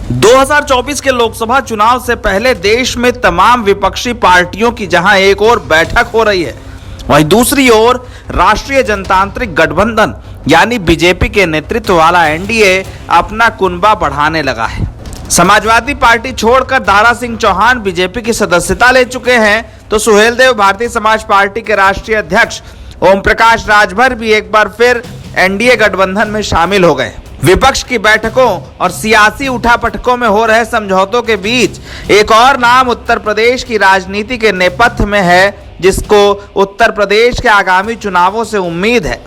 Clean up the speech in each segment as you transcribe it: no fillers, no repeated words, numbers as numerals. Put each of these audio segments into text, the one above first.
2024 के लोकसभा चुनाव से पहले देश में तमाम विपक्षी पार्टियों की जहां एक और बैठक हो रही है, वहीं दूसरी ओर राष्ट्रीय जनतांत्रिक गठबंधन यानी बीजेपी के नेतृत्व वाला एनडीए अपना कुनबा बढ़ाने लगा है। समाजवादी पार्टी छोड़कर दारा सिंह चौहान बीजेपी की सदस्यता ले चुके हैं, तो सुहेलदेव भारतीय समाज पार्टी के राष्ट्रीय अध्यक्ष ओम प्रकाश राजभर भी एक बार फिर एनडीए गठबंधन में शामिल हो गए। विपक्ष की बैठकों और सियासी उठापटकों में हो रहे समझौतों के बीच एक और नाम उत्तर प्रदेश की राजनीति के नेपथ्य में है, जिसको उत्तर प्रदेश के आगामी चुनावों से उम्मीद है।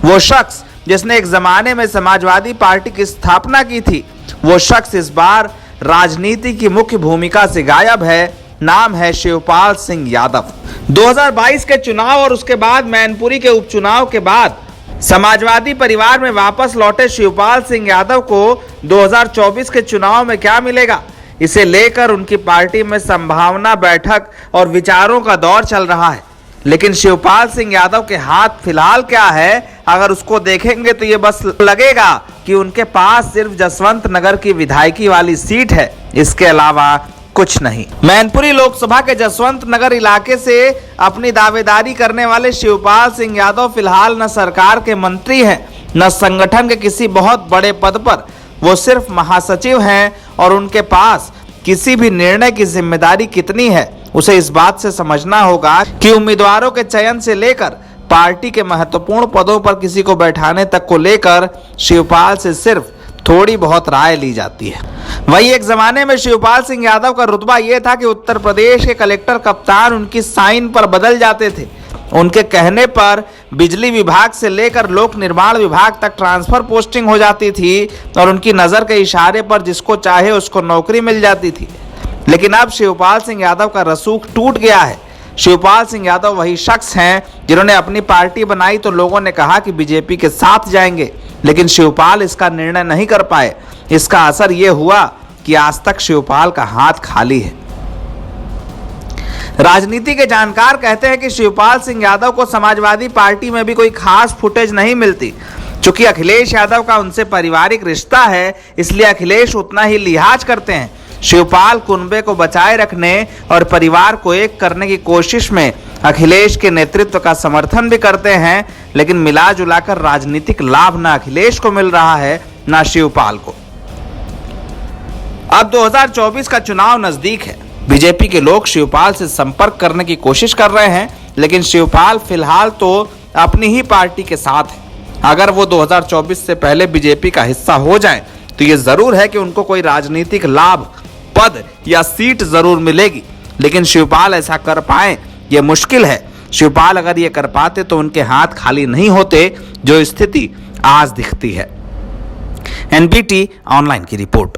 वो शख्स जिसने एक जमाने में समाजवादी पार्टी की स्थापना की थी, वो शख्स इस बार राजनीति की मुख्य भूमिका से गायब है। नाम है शिवपाल सिंह यादव। 2022 के चुनाव और उसके बाद मैनपुरी के उपचुनाव के बाद समाजवादी परिवार में वापस लौटे शिवपाल सिंह यादव को 2024 के चुनाव में क्या मिलेगा, इसे लेकर उनकी पार्टी में संभावना बैठक और विचारों का दौर चल रहा है। लेकिन शिवपाल सिंह यादव के हाथ फिलहाल क्या है, अगर उसको देखेंगे तो ये बस लगेगा कि उनके पास सिर्फ जसवंत नगर की विधायकी वाली सीट है, इसके अलावा कुछ नहीं। मैनपुरी लोकसभा के जसवंत नगर इलाके से अपनी दावेदारी करने वाले शिवपाल सिंह यादव फिलहाल न सरकार के मंत्री हैं, न संगठन के किसी बहुत बड़े पद पर। वो सिर्फ महासचिव हैं और उनके पास किसी भी निर्णय की जिम्मेदारी कितनी है, उसे इस बात से समझना होगा कि उम्मीदवारों के चयन से लेकर पार्टी के महत्वपूर्ण पदों पर किसी को बैठाने तक को लेकर शिवपाल से सिर्फ थोड़ी बहुत राय ली जाती है। वही एक जमाने में शिवपाल सिंह यादव का रुतबा यह था कि उत्तर प्रदेश के कलेक्टर कप्तान उनकी साइन पर बदल जाते थे। उनके कहने पर बिजली विभाग से लेकर लोक निर्माण विभाग तक ट्रांसफर पोस्टिंग हो जाती थी और उनकी नजर के इशारे पर जिसको चाहे उसको नौकरी मिल जाती थी। लेकिन अब शिवपाल सिंह यादव का रसूख टूट गया है। शिवपाल सिंह यादव वही शख्स हैं जिन्होंने अपनी पार्टी बनाई तो लोगों ने कहा कि बीजेपी के साथ जाएंगे, लेकिन शिवपाल इसका निर्णय नहीं कर पाए। इसका असर यह हुआ कि आज तक शिवपाल का हाथ खाली है। राजनीति के जानकार कहते हैं कि शिवपाल सिंह यादव को समाजवादी पार्टी में भी कोई खास फुटेज नहीं मिलती। चूंकि अखिलेश यादव का उनसे पारिवारिक रिश्ता है, इसलिए अखिलेश उतना ही लिहाज करते हैं। शिवपाल कुनबे को बचाए रखने और परिवार को एक करने की कोशिश में अखिलेश के नेतृत्व का समर्थन भी करते हैं, लेकिन मिला जुलाकर राजनीतिक लाभ न अखिलेश को मिल रहा है न शिवपाल को। अब 2024 का चुनाव नजदीक है। बीजेपी के लोग शिवपाल से संपर्क करने की कोशिश कर रहे हैं, लेकिन शिवपाल फिलहाल तो अपनी ही पार्टी के साथ है। अगर वो 2024 से पहले बीजेपी का हिस्सा हो जाएं, तो ये जरूर है कि उनको कोई राजनीतिक लाभ, पद या सीट जरूर मिलेगी, लेकिन शिवपाल ऐसा कर पाए ये मुश्किल है। शिवपाल अगर ये कर पाते तो उनके हाथ खाली नहीं होते, जो स्थिति आज दिखती है। एनबीटी ऑनलाइन की रिपोर्ट।